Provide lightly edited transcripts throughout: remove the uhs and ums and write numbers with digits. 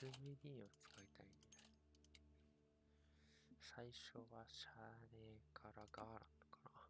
SMD を使いたいね。最初はシャーネーからガーランドかな。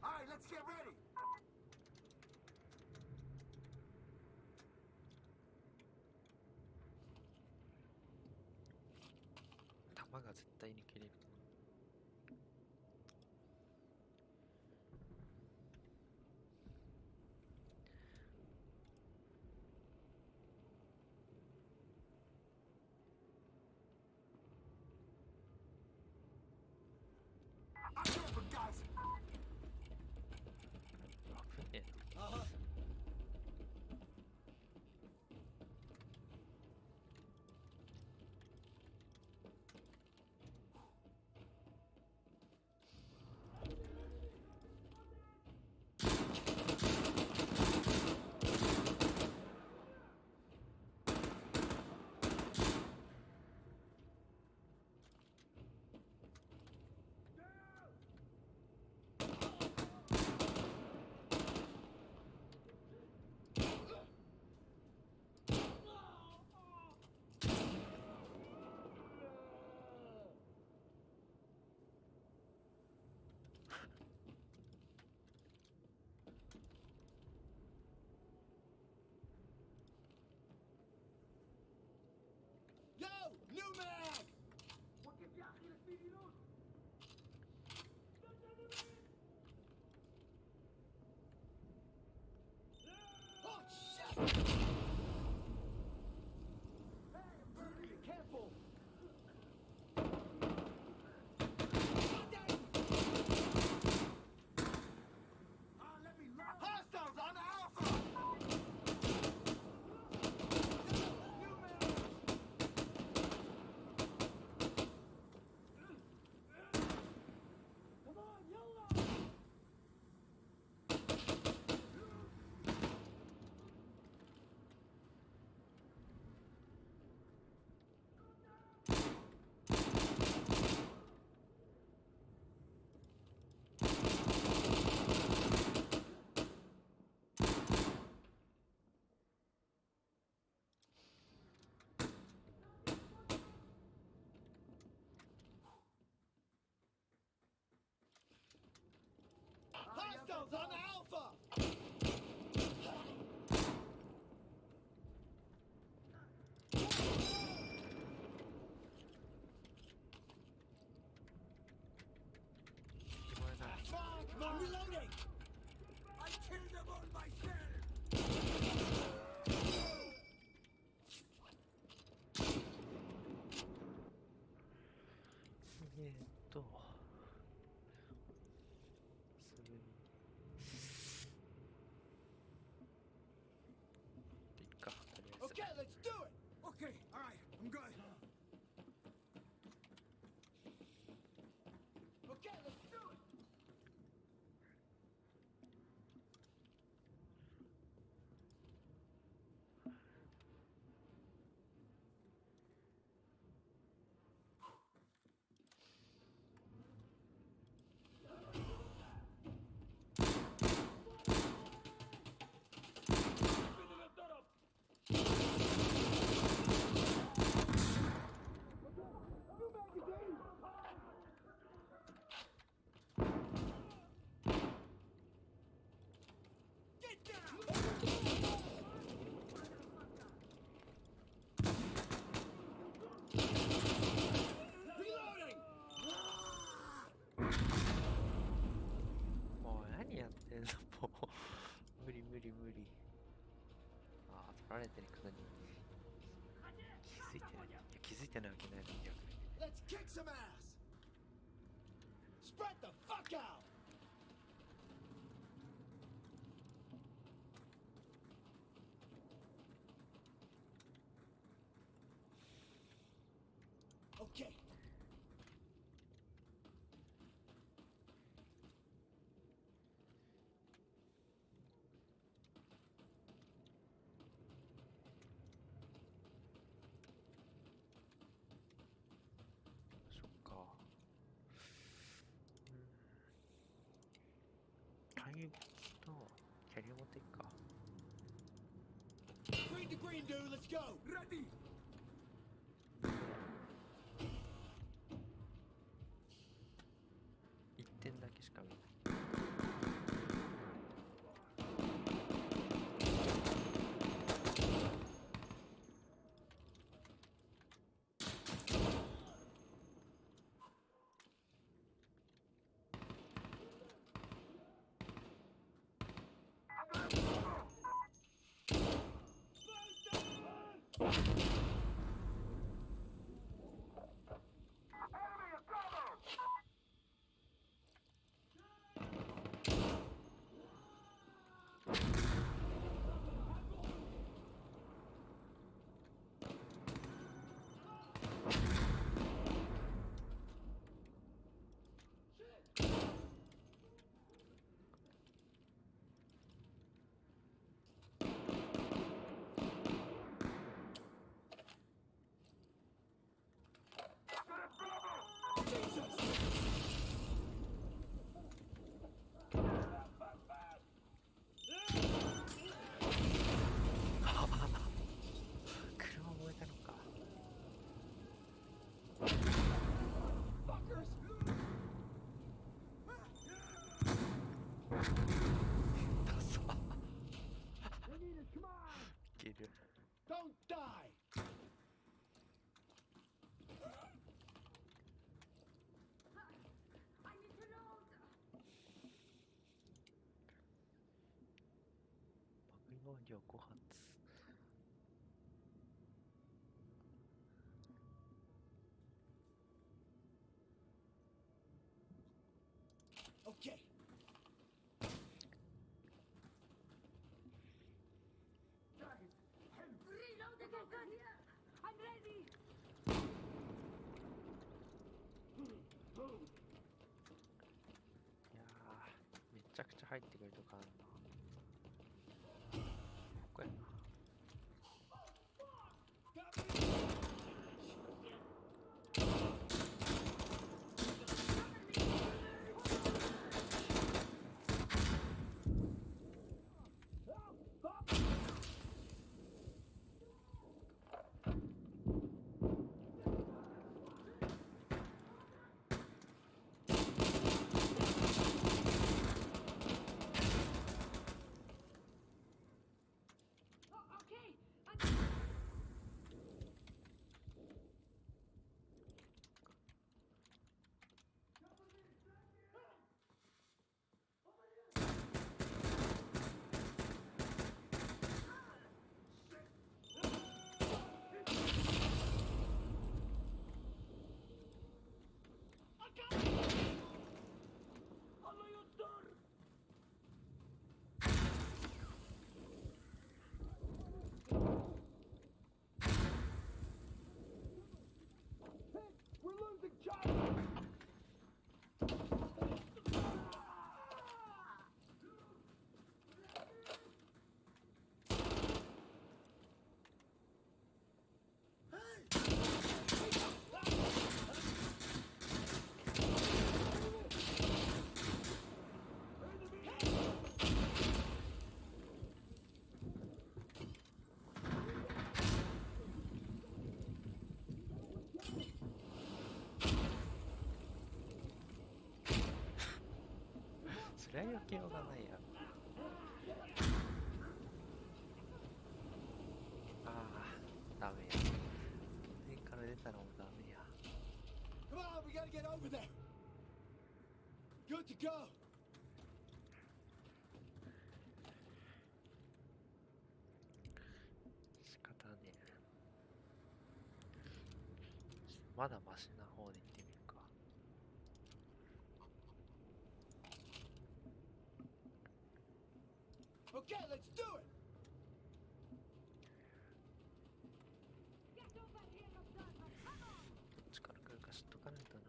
Alright, let's get ready. 弾が絶対に切れると思う。I'm careful, guys. 危ねえな。Yo, new mag! وقف يا اخي لك Oh shit! Hey, Bernie, careful! Let me load! Hostiles on Alpha! New man! Come on, yalla! Hostiles on Alpha! 聞こえない。 Come on, reloading! I killed them all myself! すぐにいっか、とりあえず。 Okay, let's do it! Okay, alright, I'm good. Okay, let's do it! New magazine! Get down! Reloading! もう何やってんのもう無理無理無理。ああ、取られてるくせに気づいてない。いや、気づいてないわけないのに逆に。 Let's kick some ass! Spread the fuck out! Okay. 武器とキャリア持っていくか。 Green to green, dude. Let's go. Ready. 1点だけしか見ない。車燃えたのか。ダサ。いける。 Don't die. 爆音量5発。Okay. Reload the gun here! I'm ready! いやー、めちゃくちゃ入ってくるとかあるな。これそれは避けようがないや。ああ、ダメや。上から出たらもうダメや。 Come on, we gotta get over there. Good to go. 仕方ねえ。まだマシな方で行ってみるか。Okay, let's do it. Get over here, Observer! Come on! どっちから来るか知っとかないとな。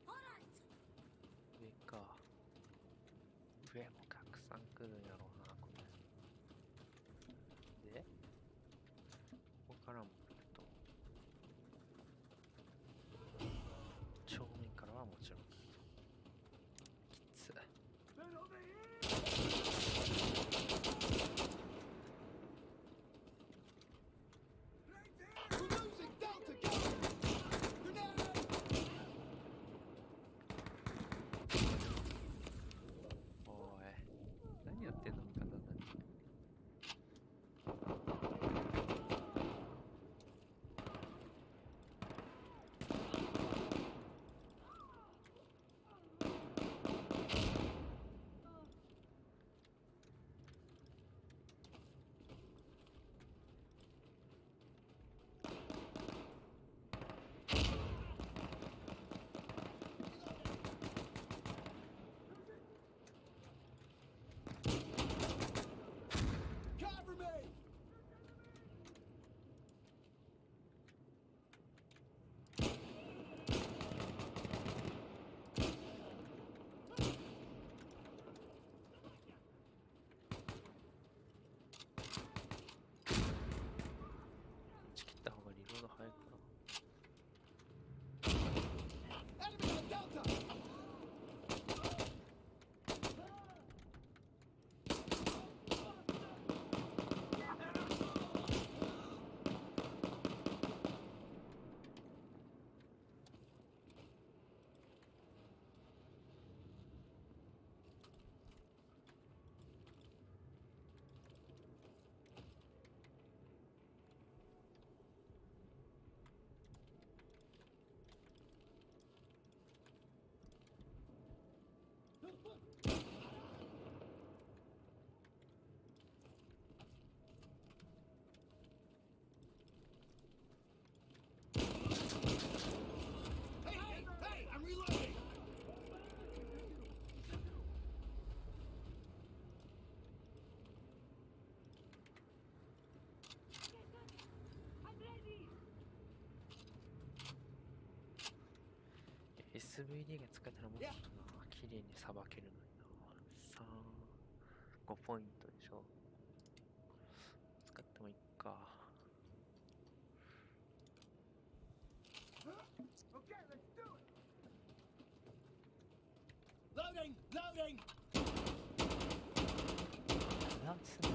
Alright! 上か。上もたくさん来るんやろうな、これ。で、ここからも来ると。正面からはもちろん来ると。きつい。Cover me!打ち切った方がリロード早いかな。 Enemy on Delta! Hey! I'm reloading! I'm ready. SVD が使えたらもっとな綺麗にさばけるのにな。5ポイントでしょ。使ってもいいか。 Okay, let's do it! Loading! Loading! なんつうの。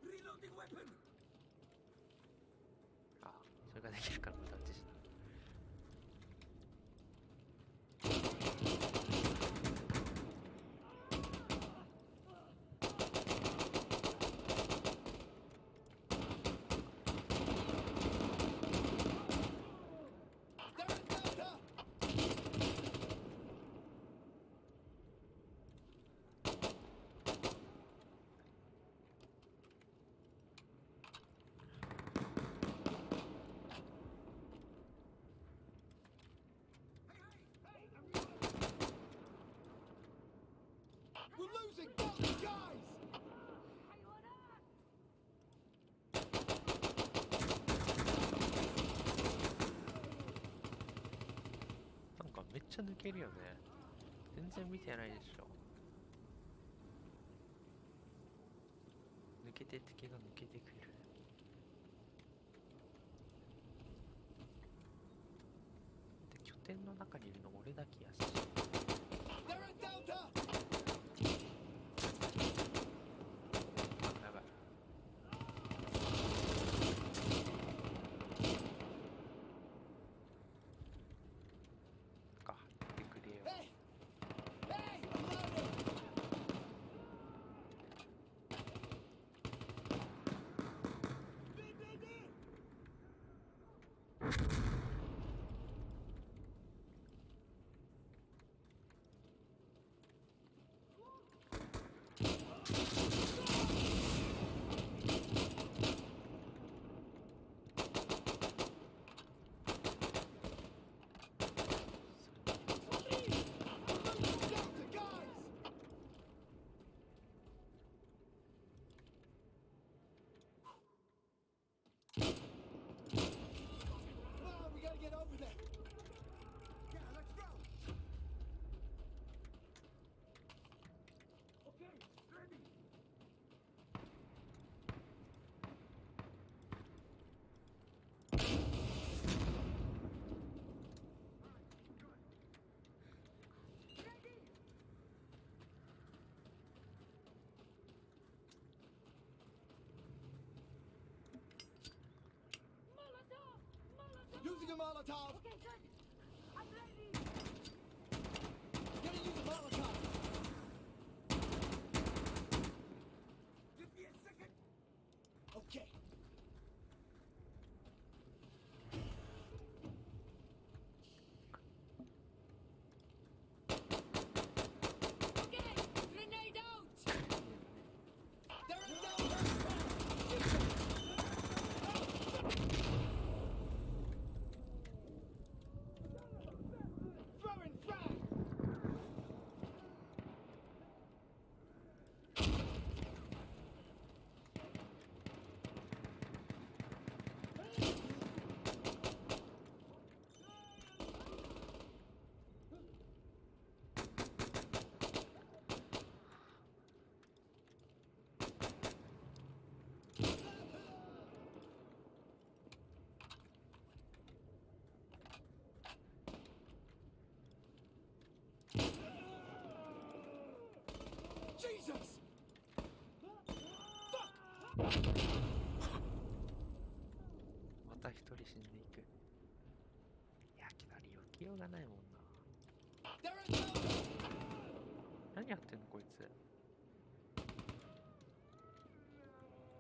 Reloading weapon! あ、それができるからまたあっちしな。 They're in Delta! We're losing Delta, guys! حيوانات. なんかめっちゃ抜けるよね。全然見てないでしょ。抜けて敵が抜けてくる。で拠点の中にいるの俺だけやし。 They're in Delta! あ、やばい。か、入ってくれよ。 Hey! Hey! I'm loading! BBB! Delta, guys! Come on, we gotta get over there. Yeah, let's go. Okay, ready. Molotov. Molotov. Using a Molotov. Okay, good. I'm ready. Gonna use a Molotov. Give me a second. Okay. Okay, grenade out. They're in Delta! また一人死んでいく。いやけどあれ避けようがないもんな。 They're at Delta! 何やってんのこいつ。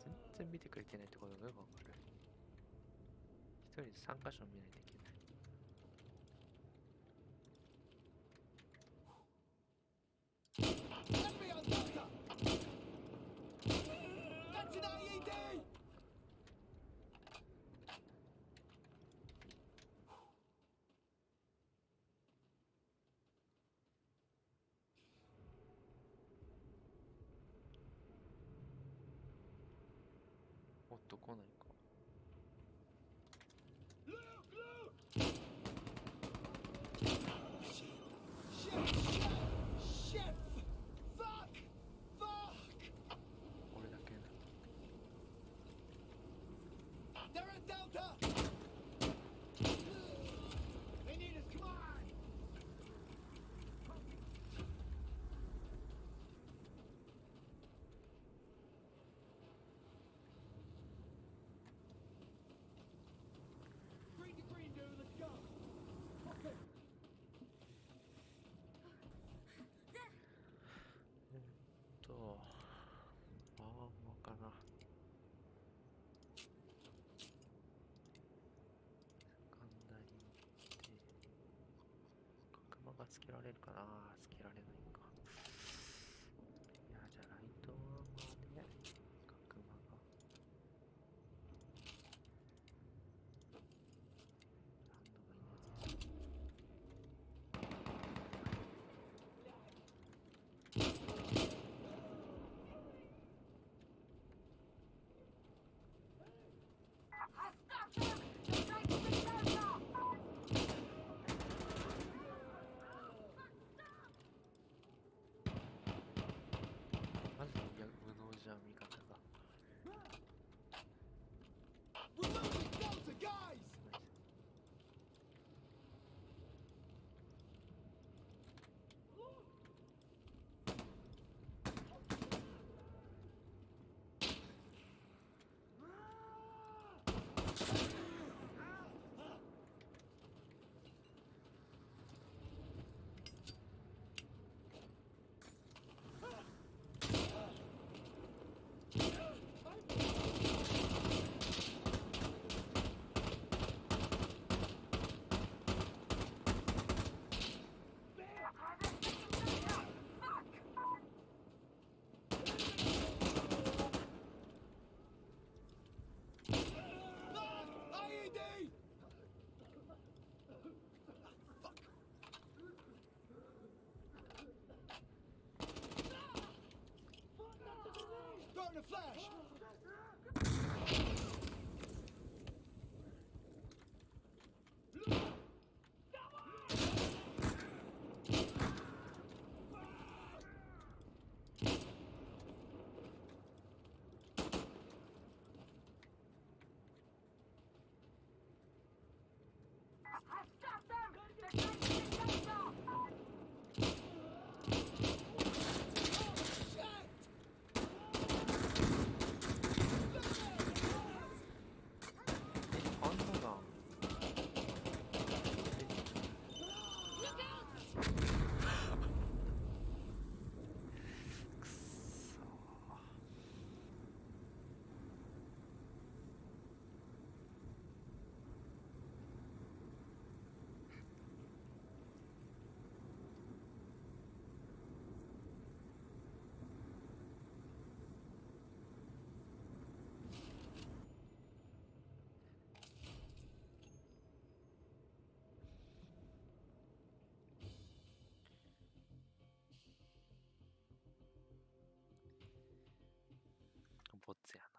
全然見てくれてないってことがよくわかる。一人で3箇所見ないといけない。Enemy on Delta! That's an IED! おっと来ないか。 Luke! Luke! Shit! Fuck! Fuck! 俺だけな。 They're at Delta! They need us, come on! Green to green, dude, let's go! Okay. アーマーかな。ガンダリンって角間がつけられるかな。つけられないか。いやじゃあライトアーマーで角間がハンドがいいやつ。マジで無能じゃん味方が。 We're losing Delta, guys! ナイス。IED! Fuck. Throwing a flash!ボツやな。